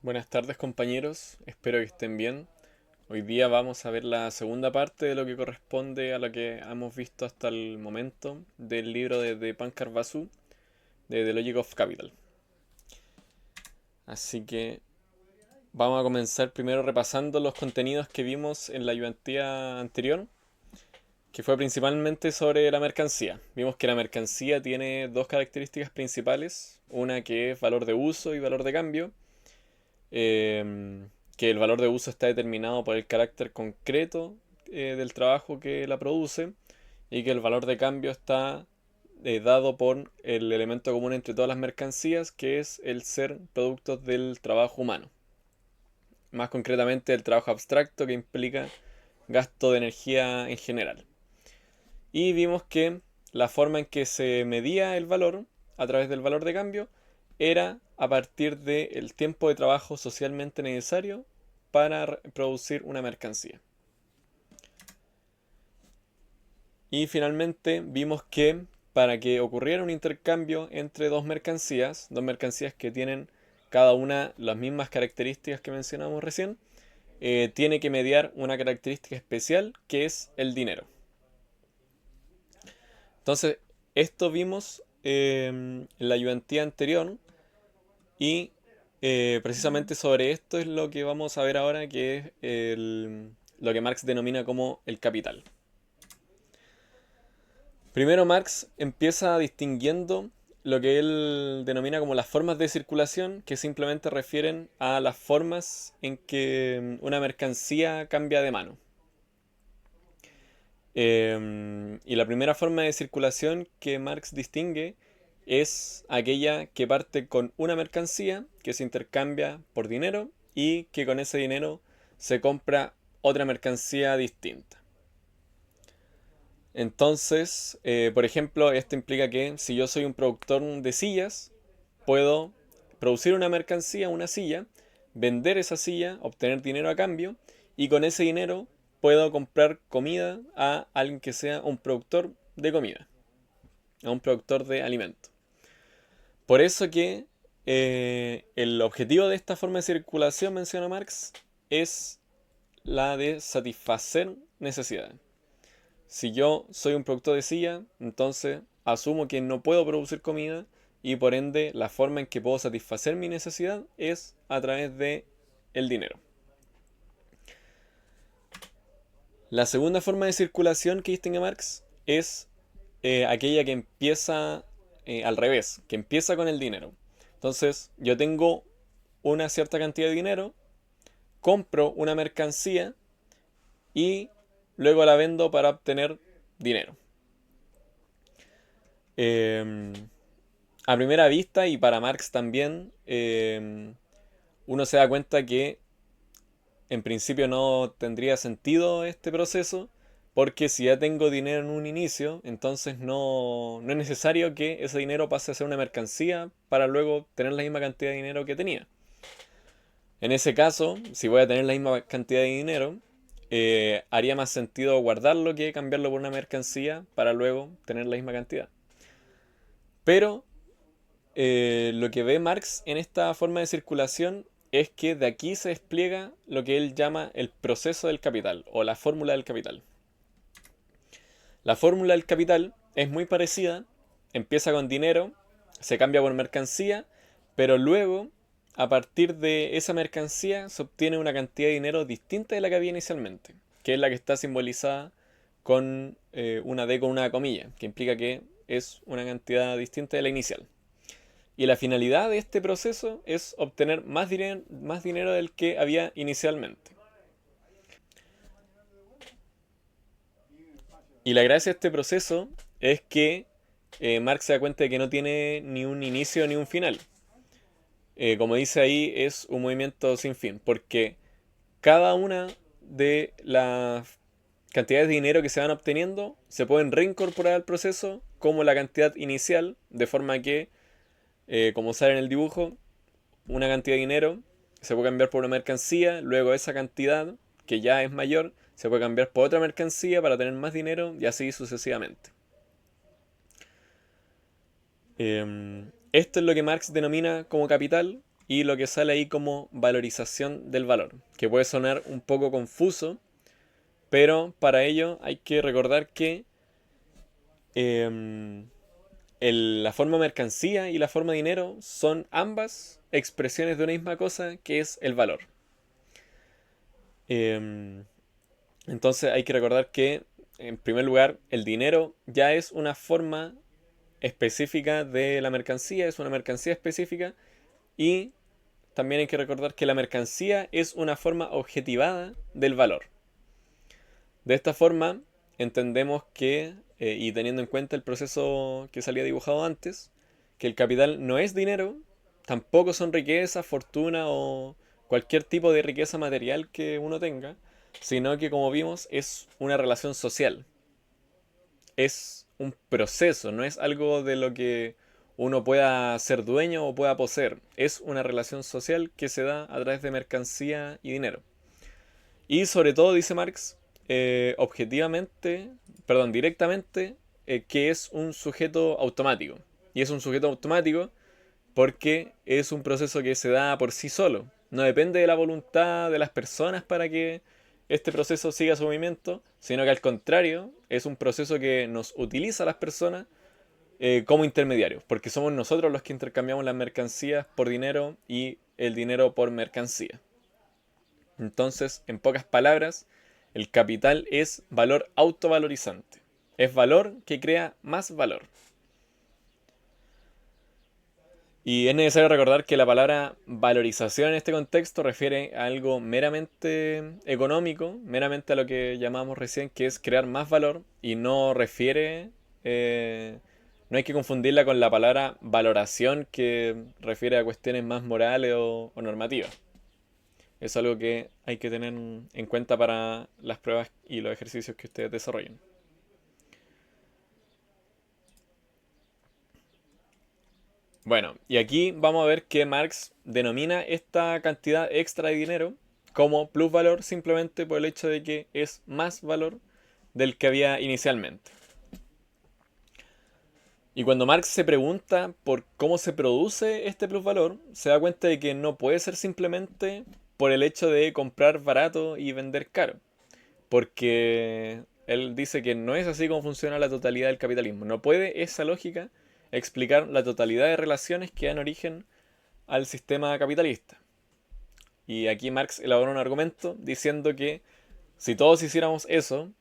Buenas tardes compañeros, espero que estén bien. Hoy día vamos a ver la segunda parte de lo que corresponde a lo que hemos visto hasta el momento del libro de Pankar Basu de The Logic of Capital. Así que vamos a comenzar primero repasando los contenidos que vimos en la ayudantía anterior, que fue principalmente sobre la mercancía. Vimos que la mercancía tiene dos características principales, una que es valor de uso y valor de cambio, que el valor de uso está determinado por el carácter concreto del trabajo que la produce y que el valor de cambio está dado por el elemento común entre todas las mercancías, que es el ser productos del trabajo humano. Más concretamente el trabajo abstracto, que implica gasto de energía en general. Y vimos que la forma en que se medía el valor a través del valor de cambio era a partir del tiempo de trabajo socialmente necesario para producir una mercancía. Y finalmente vimos que para que ocurriera un intercambio entre dos mercancías que tienen cada una las mismas características que mencionamos recién, tiene que mediar una característica especial que es el dinero. Entonces, esto vimos en la ayudantía anterior y precisamente sobre esto es lo que vamos a ver ahora, que es lo que Marx denomina como el capital. Primero Marx empieza distinguiendo lo que él denomina como las formas de circulación, que simplemente refieren a las formas en que una mercancía cambia de mano. Y la primera forma de circulación que Marx distingue es aquella que parte con una mercancía que se intercambia por dinero y que con ese dinero se compra otra mercancía distinta. Entonces, por ejemplo, esto implica que si yo soy un productor de sillas, puedo producir una mercancía, una silla, vender esa silla, obtener dinero a cambio y con ese dinero puedo comprar comida a alguien que sea un productor de comida, a un productor de alimentos. Por eso que el objetivo de esta forma de circulación, menciona Marx, es la de satisfacer necesidades. Si yo soy un productor de silla, entonces asumo que no puedo producir comida y por ende la forma en que puedo satisfacer mi necesidad es a través de el dinero. La segunda forma de circulación que distingue Marx es aquella que empieza al revés, que empieza con el dinero. Entonces yo tengo una cierta cantidad de dinero, compro una mercancía y luego la vendo para obtener dinero. Eh, a primera vista y para Marx también, uno se da cuenta que en principio no tendría sentido este proceso, porque si ya tengo dinero en un inicio, entonces no es necesario que ese dinero pase a ser una mercancía para luego tener la misma cantidad de dinero que tenía. En ese caso, si voy a tener la misma cantidad de dinero, haría más sentido guardarlo que cambiarlo por una mercancía para luego tener la misma cantidad. Pero lo que ve Marx en esta forma de circulación es que de aquí se despliega lo que él llama el proceso del capital o la fórmula del capital. La fórmula del capital es muy parecida, empieza con dinero, se cambia por mercancía, pero luego, a partir de esa mercancía, se obtiene una cantidad de dinero distinta de la que había inicialmente, que es la que está simbolizada con una D con una comilla, que implica que es una cantidad distinta de la inicial. Y la finalidad de este proceso es obtener más dinero del que había inicialmente. Y la gracia de este proceso es que Marx se da cuenta de que no tiene ni un inicio ni un final. Como dice ahí, es un movimiento sin fin, porque cada una de las cantidades de dinero que se van obteniendo se pueden reincorporar al proceso como la cantidad inicial, de forma que, como sale en el dibujo, una cantidad de dinero se puede cambiar por una mercancía, luego esa cantidad, que ya es mayor, se puede cambiar por otra mercancía para tener más dinero y así sucesivamente. Esto es lo que Marx denomina como capital y lo que sale ahí como valorización del valor, que puede sonar un poco confuso, pero para ello hay que recordar que em, la forma mercancía y la forma dinero son ambas expresiones de una misma cosa que es el valor. Em, entonces hay que recordar que, en primer lugar, el dinero ya es una forma específica de la mercancía, es una mercancía específica, y también hay que recordar que la mercancía es una forma objetivada del valor. De esta forma, entendemos que, y teniendo en cuenta el proceso que salía dibujado antes, que el capital no es dinero, tampoco son riqueza, fortuna o cualquier tipo de riqueza material que uno tenga, sino que, como vimos, es una relación social. Es un proceso, no es algo de lo que uno pueda ser dueño o pueda poseer. Es una relación social que se da a través de mercancía y dinero. Y sobre todo, dice Marx, objetivamente, perdón, directamente, que es un sujeto automático. Y es un sujeto automático porque es un proceso que se da por sí solo. No depende de la voluntad de las personas para que este proceso siga su movimiento, sino que al contrario, es un proceso que nos utiliza a las personas como intermediarios, porque somos nosotros los que intercambiamos las mercancías por dinero y el dinero por mercancía. Entonces, en pocas palabras, el capital es valor autovalorizante. Es valor que crea más valor. Y es necesario recordar que la palabra valorización en este contexto refiere a algo meramente económico, meramente a lo que llamamos recién, que es crear más valor, y no refiere, no hay que confundirla con la palabra valoración, que refiere a cuestiones más morales o normativas. Es algo que hay que tener en cuenta para las pruebas y los ejercicios que ustedes desarrollen. Bueno, y aquí vamos a ver que Marx denomina esta cantidad extra de dinero como plusvalor, simplemente por el hecho de que es más valor del que había inicialmente. Y cuando Marx se pregunta por cómo se produce este plusvalor, se da cuenta de que no puede ser simplemente por el hecho de comprar barato y vender caro, porque él dice que no es así como funciona la totalidad del capitalismo. No puede esa lógica explicar la totalidad de relaciones que dan origen al sistema capitalista. Y aquí Marx elabora un argumento diciendo que si todos hiciéramos eso,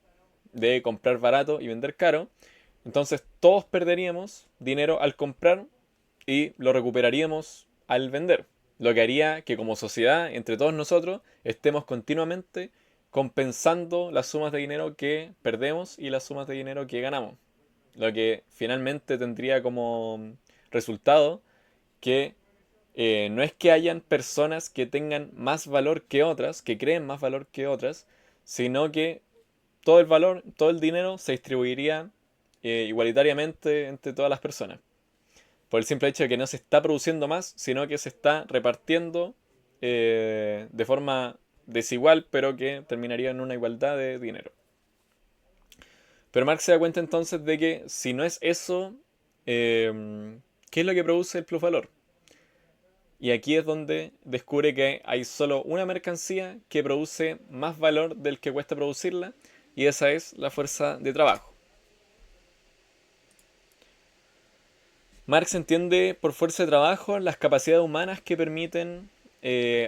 de comprar barato y vender caro, entonces todos perderíamos dinero al comprar y lo recuperaríamos al vender. Lo que haría que como sociedad, entre todos nosotros, estemos continuamente compensando las sumas de dinero que perdemos y las sumas de dinero que ganamos. Lo que finalmente tendría como resultado que no es que hayan personas que tengan más valor que otras, que creen más valor que otras, sino que todo el valor, todo el dinero se distribuiría igualitariamente entre todas las personas. Por el simple hecho de que no se está produciendo más, sino que se está repartiendo de forma desigual, pero que terminaría en una igualdad de dinero. Pero Marx se da cuenta entonces de que si no es eso, ¿qué es lo que produce el plusvalor? Y aquí es donde descubre que hay solo una mercancía que produce más valor del que cuesta producirla, y esa es la fuerza de trabajo. Marx entiende por fuerza de trabajo las capacidades humanas que permiten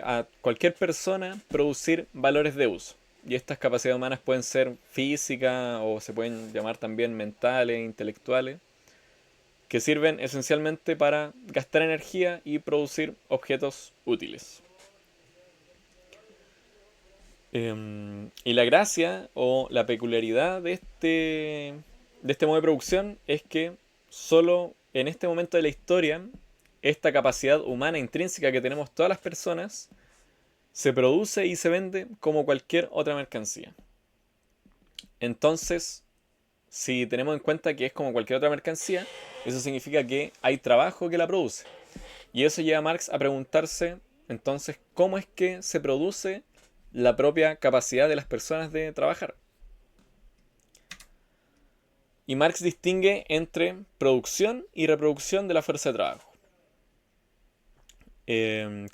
a cualquier persona producir valores de uso. Y estas capacidades humanas pueden ser físicas o se pueden llamar también mentales, intelectuales, que sirven esencialmente para gastar energía y producir objetos útiles. Y la gracia o la peculiaridad de este modo de producción es que solo en este momento de la historia, esta capacidad humana intrínseca que tenemos todas las personas se produce y se vende como cualquier otra mercancía. Entonces, si tenemos en cuenta que es como cualquier otra mercancía, eso significa que hay trabajo que la produce. Y eso lleva a Marx a preguntarse, entonces, ¿cómo es que se produce la propia capacidad de las personas de trabajar? Y Marx distingue entre producción y reproducción de la fuerza de trabajo.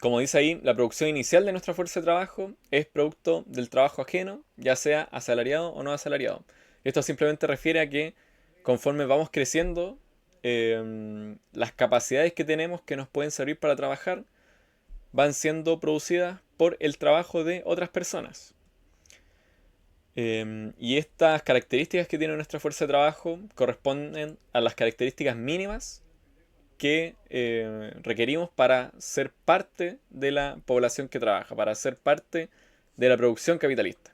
Como dice ahí, la producción inicial de nuestra fuerza de trabajo es producto del trabajo ajeno, ya sea asalariado o no asalariado. Esto simplemente refiere a que conforme vamos creciendo, las capacidades que tenemos que nos pueden servir para trabajar van siendo producidas por el trabajo de otras personas. Y estas características que tiene nuestra fuerza de trabajo corresponden a las características mínimas que requerimos para ser parte de la población que trabaja, para ser parte de la producción capitalista.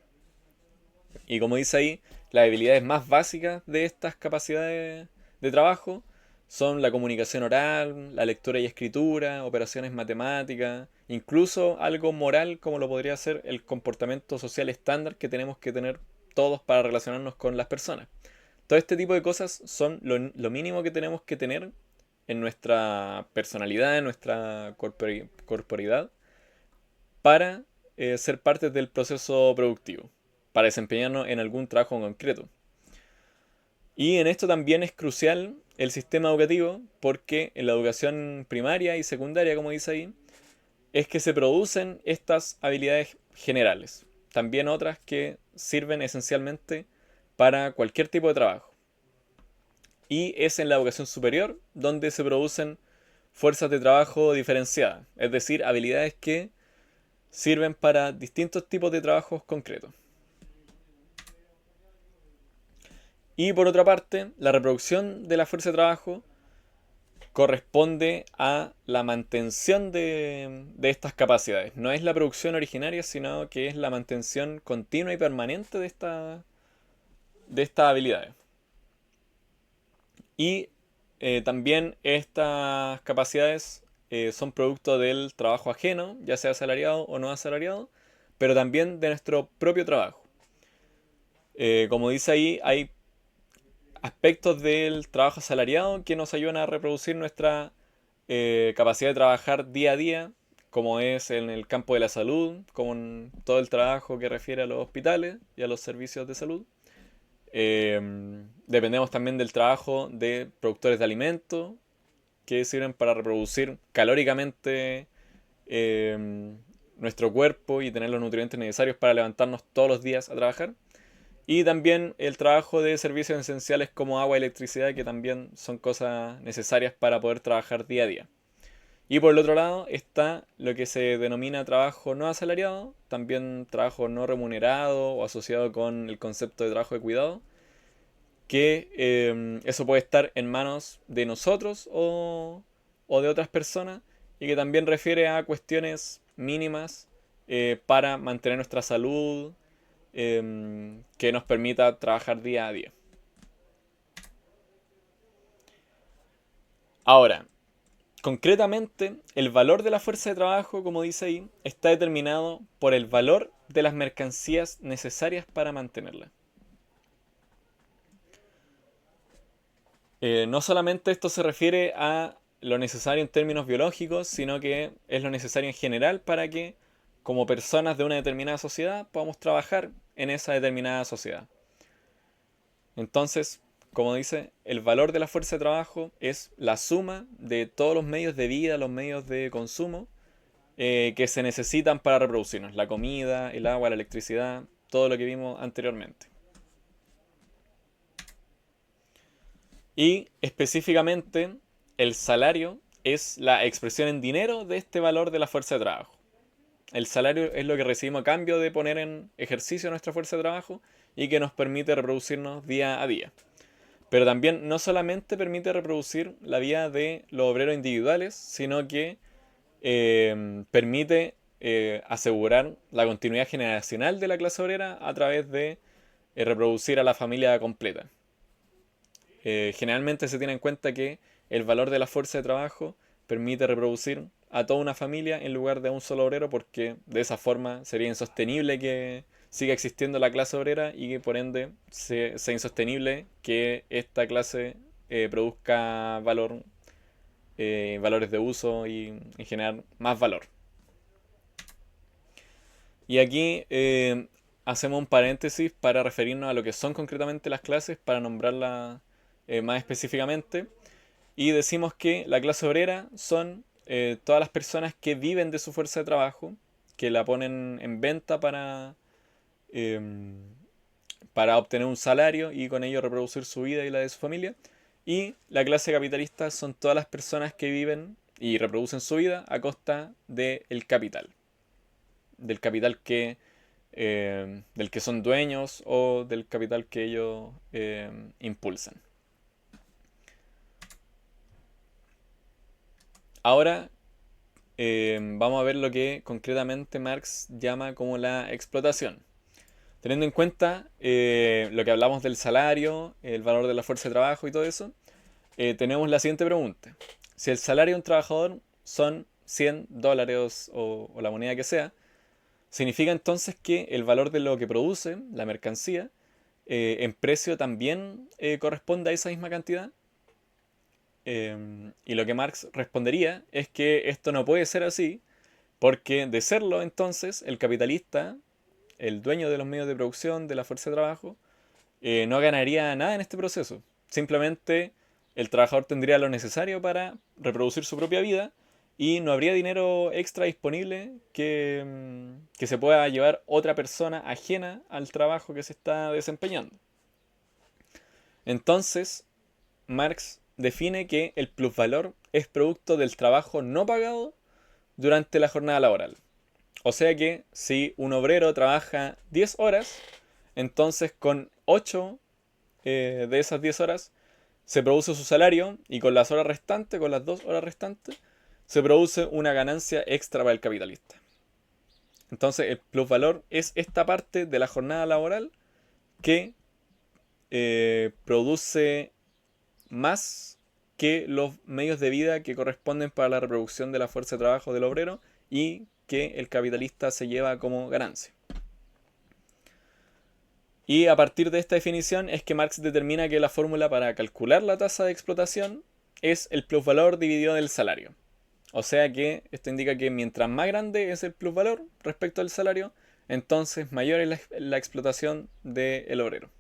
Y como dice ahí, las habilidades más básicas de estas capacidades de trabajo son la comunicación oral, la lectura y escritura, operaciones matemáticas, incluso algo moral como lo podría ser el comportamiento social estándar que tenemos que tener todos para relacionarnos con las personas. Todo este tipo de cosas son lo mínimo que tenemos que tener en nuestra personalidad, en nuestra corporidad, para ser parte del proceso productivo, para desempeñarnos en algún trabajo en concreto. Y en esto también es crucial el sistema educativo, porque en la educación primaria y secundaria, como dice ahí, es que se producen estas habilidades generales. También otras que sirven esencialmente para cualquier tipo de trabajo. Y es en la educación superior donde se producen fuerzas de trabajo diferenciadas, es decir, habilidades que sirven para distintos tipos de trabajos concretos. Y por otra parte, la reproducción de la fuerza de trabajo corresponde a la mantención de estas capacidades. No es la producción originaria, sino que es la mantención continua y permanente de estas habilidades. Y también estas capacidades son producto del trabajo ajeno, ya sea asalariado o no asalariado, pero también de nuestro propio trabajo. Como dice ahí, hay aspectos del trabajo asalariado que nos ayudan a reproducir nuestra capacidad de trabajar día a día, como es en el campo de la salud, como en todo el trabajo que refiere a los hospitales y a los servicios de salud. Dependemos también del trabajo de productores de alimentos que sirven para reproducir calóricamente nuestro cuerpo y tener los nutrientes necesarios para levantarnos todos los días a trabajar. Y también el trabajo de servicios esenciales como agua y electricidad, que también son cosas necesarias para poder trabajar día a día. Y por el otro lado está lo que se denomina trabajo no asalariado, también trabajo no remunerado o asociado con el concepto de trabajo de cuidado, que eso puede estar en manos de nosotros o de otras personas y que también refiere a cuestiones mínimas para mantener nuestra salud, que nos permita trabajar día a día. Ahora, concretamente, el valor de la fuerza de trabajo, como dice ahí, está determinado por el valor de las mercancías necesarias para mantenerla. No solamente esto se refiere a lo necesario en términos biológicos, sino que es lo necesario en general para que, como personas de una determinada sociedad, podamos trabajar en esa determinada sociedad. Entonces, como dice, el valor de la fuerza de trabajo es la suma de todos los medios de vida, los medios de consumo que se necesitan para reproducirnos. La comida, el agua, la electricidad, todo lo que vimos anteriormente. Y específicamente, el salario es la expresión en dinero de este valor de la fuerza de trabajo. El salario es lo que recibimos a cambio de poner en ejercicio nuestra fuerza de trabajo y que nos permite reproducirnos día a día. Pero también no solamente permite reproducir la vida de los obreros individuales, sino que permite asegurar la continuidad generacional de la clase obrera a través de reproducir a la familia completa. Generalmente se tiene en cuenta que el valor de la fuerza de trabajo permite reproducir a toda una familia en lugar de a un solo obrero, porque de esa forma sería insostenible que siga existiendo la clase obrera y que por ende sea insostenible que esta clase produzca valores de uso y generar más valor. Y aquí hacemos un paréntesis para referirnos a lo que son concretamente las clases, para nombrarlas más específicamente. Y decimos que la clase obrera son todas las personas que viven de su fuerza de trabajo, que la ponen en venta para obtener un salario y con ello reproducir su vida y la de su familia. Y la clase capitalista son todas las personas que viven y reproducen su vida a costa del capital del que son dueños o del capital que ellos impulsan. Ahora vamos a ver lo que concretamente Marx llama como la explotación. Teniendo en cuenta lo que hablamos del salario, el valor de la fuerza de trabajo y todo eso, tenemos la siguiente pregunta. Si el salario de un trabajador son $100 o la moneda que sea, significa entonces que el valor de lo que produce, la mercancía, en precio también corresponde a esa misma cantidad. Y lo que Marx respondería es que esto no puede ser así, porque de serlo entonces, el capitalista, el dueño de los medios de producción, de la fuerza de trabajo, no ganaría nada en este proceso. Simplemente el trabajador tendría lo necesario para reproducir su propia vida y no habría dinero extra disponible que se pueda llevar otra persona ajena al trabajo que se está desempeñando. Entonces, Marx define que el plusvalor es producto del trabajo no pagado durante la jornada laboral. O sea que si un obrero trabaja 10 horas, entonces con 8 de esas 10 horas se produce su salario y con las horas restantes, con las 2 horas restantes, se produce una ganancia extra para el capitalista. Entonces el plusvalor es esta parte de la jornada laboral que produce más que los medios de vida que corresponden para la reproducción de la fuerza de trabajo del obrero y que el capitalista se lleva como ganancia. Y a partir de esta definición es que Marx determina que la fórmula para calcular la tasa de explotación es el plusvalor dividido del salario. O sea que esto indica que mientras más grande es el plusvalor respecto al salario, entonces mayor es la explotación del obrero.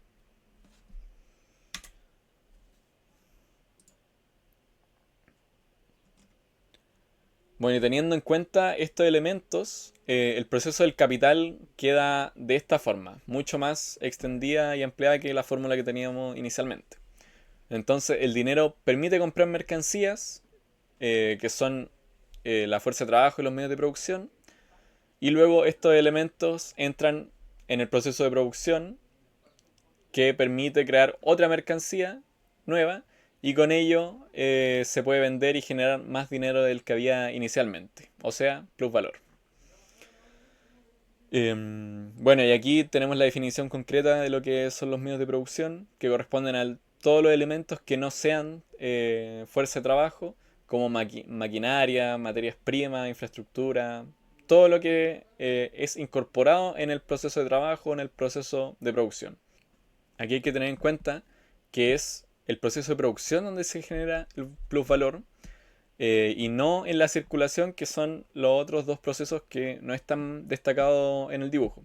Bueno, y teniendo en cuenta estos elementos, el proceso del capital queda de esta forma, mucho más extendida y ampliada que la fórmula que teníamos inicialmente. Entonces, el dinero permite comprar mercancías, que son la fuerza de trabajo y los medios de producción, y luego estos elementos entran en el proceso de producción que permite crear otra mercancía nueva y con ello se puede vender y generar más dinero del que había inicialmente, o sea, plusvalor. Bueno, y aquí tenemos la definición concreta de lo que son los medios de producción, que corresponden a todos los elementos que no sean fuerza de trabajo, como maquinaria, materias primas, infraestructura, todo lo que es incorporado en el proceso de trabajo, en el proceso de producción. Aquí hay que tener en cuenta que es el proceso de producción donde se genera el plusvalor y no en la circulación, que son los otros dos procesos que no están destacados en el dibujo.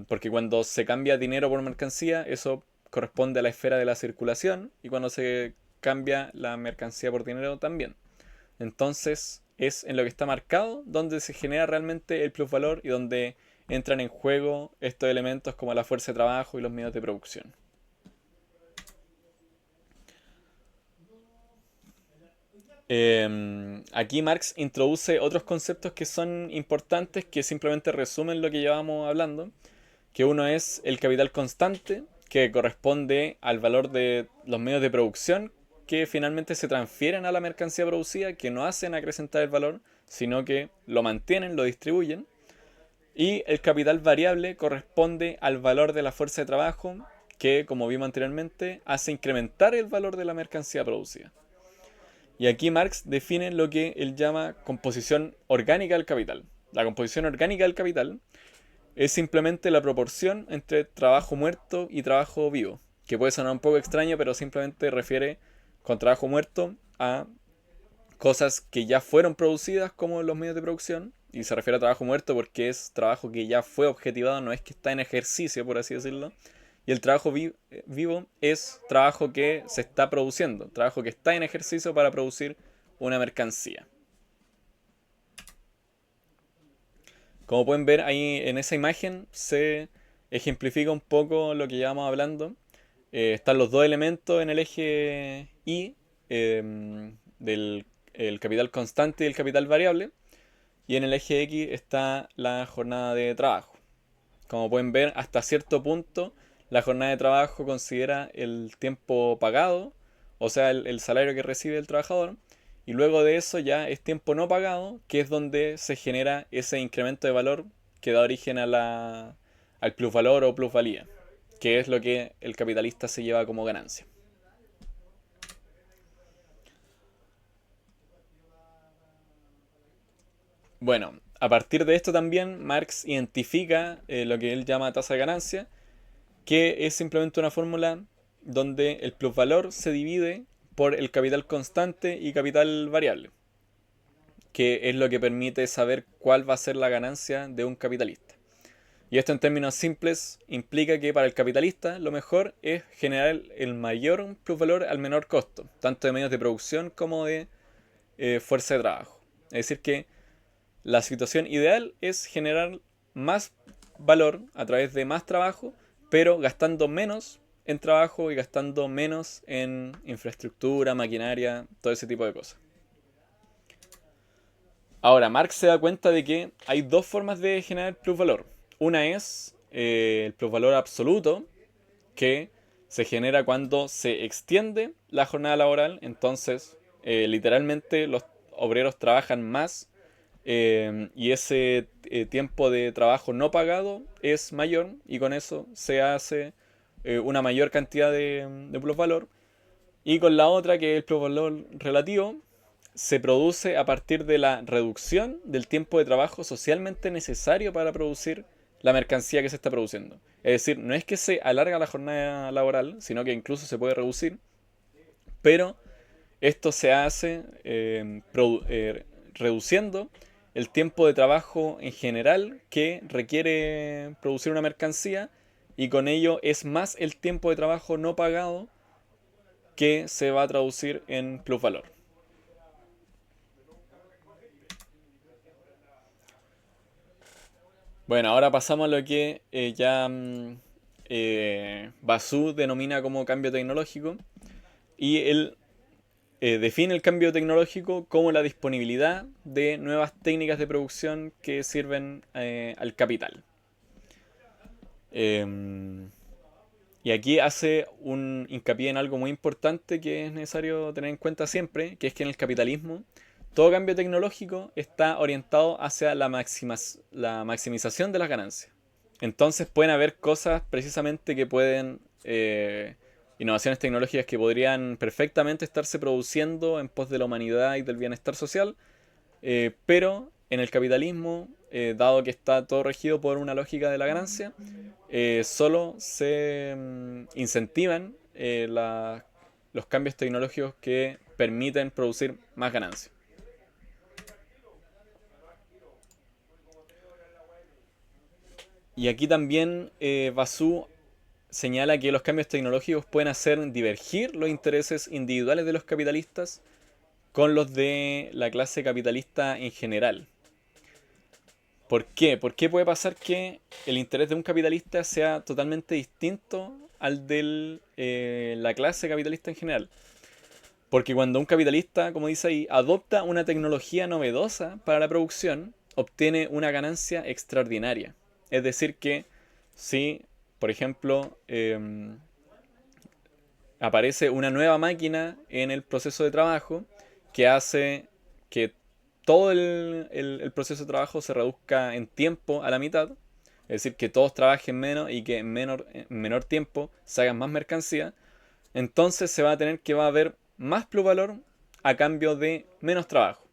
Porque cuando se cambia dinero por mercancía, eso corresponde a la esfera de la circulación, y cuando se cambia la mercancía por dinero también. Entonces es en lo que está marcado donde se genera realmente el plusvalor y donde entran en juego estos elementos como la fuerza de trabajo y los medios de producción. Aquí Marx introduce otros conceptos que son importantes, que simplemente resumen lo que llevamos hablando, que uno es el capital constante, que corresponde al valor de los medios de producción que finalmente se transfieren a la mercancía producida, que no hacen acrecentar el valor, sino que lo mantienen, lo distribuyen. Y el capital variable corresponde al valor de la fuerza de trabajo, que, como vimos anteriormente, hace incrementar el valor de la mercancía producida. Y aquí Marx define lo que él llama composición orgánica del capital. La composición orgánica del capital es simplemente la proporción entre trabajo muerto y trabajo vivo, que puede sonar un poco extraño, pero simplemente refiere con trabajo muerto a cosas que ya fueron producidas como los medios de producción, y se refiere a trabajo muerto porque es trabajo que ya fue objetivado, no es que está en ejercicio, por así decirlo. Y el trabajo vivo es trabajo que se está produciendo, trabajo que está en ejercicio para producir una mercancía. Como pueden ver ahí en esa imagen se ejemplifica un poco lo que llevamos hablando. Están los dos elementos en el eje Y del el capital constante y el capital variable. Y en el eje X está la jornada de trabajo. Como pueden ver, hasta cierto punto la jornada de trabajo considera el tiempo pagado, o sea, el salario que recibe el trabajador, y luego de eso ya es tiempo no pagado, que es donde se genera ese incremento de valor que da origen al plusvalor o plusvalía, que es lo que el capitalista se lleva como ganancia. Bueno, a partir de esto también Marx identifica lo que él llama tasa de ganancia, que es simplemente una fórmula donde el plusvalor se divide por el capital constante y capital variable, que es lo que permite saber cuál va a ser la ganancia de un capitalista. Y esto en términos simples implica que para el capitalista lo mejor es generar el mayor plusvalor al menor costo, tanto de medios de producción como de fuerza de trabajo. Es decir que la situación ideal es generar más valor a través de más trabajo, pero gastando menos en trabajo y gastando menos en infraestructura, maquinaria, todo ese tipo de cosas. Ahora, Marx se da cuenta de que hay dos formas de generar plusvalor. Una es el plusvalor absoluto, que se genera cuando se extiende la jornada laboral. Entonces, literalmente los obreros trabajan más y ese tiempo de trabajo no pagado es mayor y con eso se hace una mayor cantidad de plusvalor. Y con la otra, que es el plusvalor relativo, se produce a partir de la reducción del tiempo de trabajo socialmente necesario para producir la mercancía que se está produciendo. Es decir, no es que se alarga la jornada laboral, sino que incluso se puede reducir, pero esto se hace reduciendo el tiempo de trabajo en general que requiere producir una mercancía y con ello es más el tiempo de trabajo no pagado que se va a traducir en plusvalor. Bueno, ahora pasamos a lo que Basu denomina como cambio tecnológico y él define el cambio tecnológico como la disponibilidad de nuevas técnicas de producción que sirven al capital. Y aquí hace un hincapié en algo muy importante que es necesario tener en cuenta siempre, que es que en el capitalismo todo cambio tecnológico está orientado hacia la maximización de las ganancias. Entonces pueden haber cosas precisamente que pueden, innovaciones tecnológicas que podrían perfectamente estarse produciendo en pos de la humanidad y del bienestar social, pero en el capitalismo, dado que está todo regido por una lógica de la ganancia, solo se incentivan los cambios tecnológicos que permiten producir más ganancias. Y aquí también Basu señala que los cambios tecnológicos pueden hacer divergir los intereses individuales de los capitalistas con los de la clase capitalista en general. ¿Por qué? ¿Por qué puede pasar que el interés de un capitalista sea totalmente distinto al de la clase capitalista en general? Porque cuando un capitalista, como dice ahí, adopta una tecnología novedosa para la producción, obtiene una ganancia extraordinaria. Es decir que si, por ejemplo, aparece una nueva máquina en el proceso de trabajo que hace que todo el proceso de trabajo se reduzca en tiempo a la mitad, es decir, que todos trabajen menos y que en menor tiempo se hagan más mercancía, entonces se va a tener que va a haber más plusvalor a cambio de menos trabajo.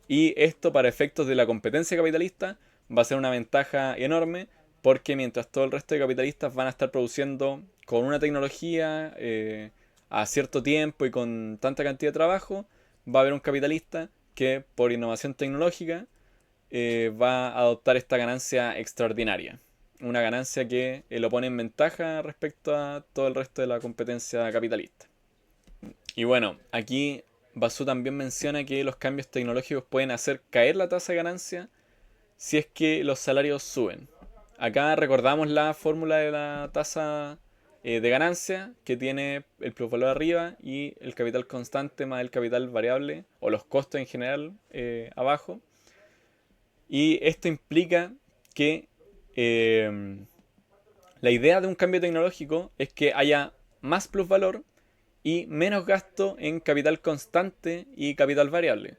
Y esto para efectos de la competencia capitalista va a ser una ventaja enorme porque mientras todo el resto de capitalistas van a estar produciendo con una tecnología a cierto tiempo y con tanta cantidad de trabajo, va a haber un capitalista que por innovación tecnológica va a adoptar esta ganancia extraordinaria. Una ganancia que lo pone en ventaja respecto a todo el resto de la competencia capitalista. Y bueno, aquí Basu también menciona que los cambios tecnológicos pueden hacer caer la tasa de ganancia si es que los salarios suben. Acá recordamos la fórmula de la tasa de ganancia que tiene el plusvalor arriba y el capital constante más el capital variable o los costos en general abajo. Y esto implica que la idea de un cambio tecnológico es que haya más plusvalor y menos gasto en capital constante y capital variable.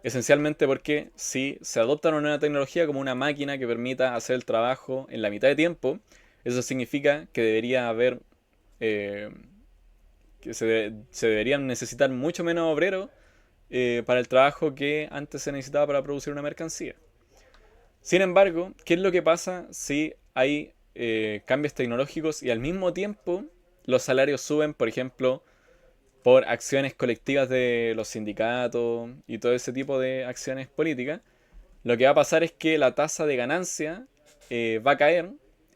Esencialmente porque si se adopta una nueva tecnología como una máquina que permita hacer el trabajo en la mitad de tiempo, eso significa que debería haber, eh, se deberían necesitar mucho menos obreros para el trabajo que antes se necesitaba para producir una mercancía. Sin embargo, ¿qué es lo que pasa si hay cambios tecnológicos y al mismo tiempo los salarios suben, por ejemplo, por acciones colectivas de los sindicatos y todo ese tipo de acciones políticas? Lo que va a pasar es que la tasa de ganancia va a caer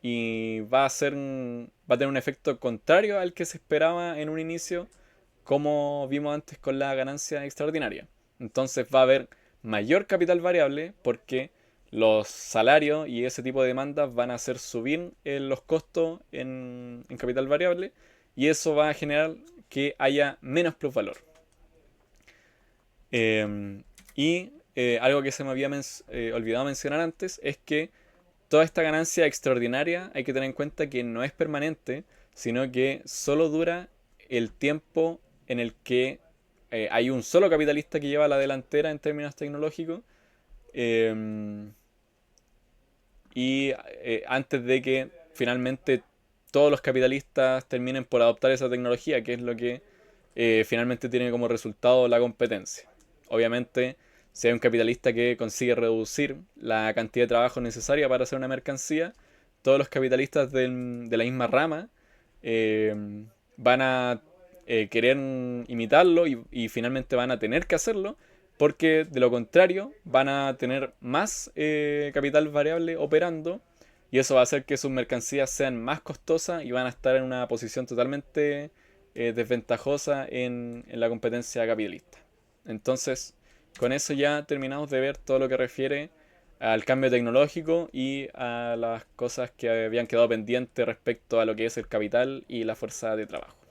y va a tener un efecto contrario al que se esperaba en un inicio, como vimos antes con la ganancia extraordinaria. Entonces va a haber mayor capital variable porque los salarios y ese tipo de demandas van a hacer subir los costos en capital variable y eso va a generar que haya menos plusvalor. Algo que se me había olvidado mencionar antes es que toda esta ganancia extraordinaria hay que tener en cuenta que no es permanente, sino que solo dura el tiempo en el que hay un solo capitalista que lleva la delantera en términos tecnológicos eh, antes de que finalmente todos los capitalistas terminen por adoptar esa tecnología, que es lo que finalmente tiene como resultado la competencia. Obviamente, si hay un capitalista que consigue reducir la cantidad de trabajo necesaria para hacer una mercancía, todos los capitalistas de la misma rama eh, van a querer imitarlo y finalmente van a tener que hacerlo, porque de lo contrario van a tener más capital variable operando y eso va a hacer que sus mercancías sean más costosas y van a estar en una posición totalmente desventajosa en la competencia capitalista. Entonces, con eso ya terminamos de ver todo lo que refiere al cambio tecnológico y a las cosas que habían quedado pendientes respecto a lo que es el capital y la fuerza de trabajo.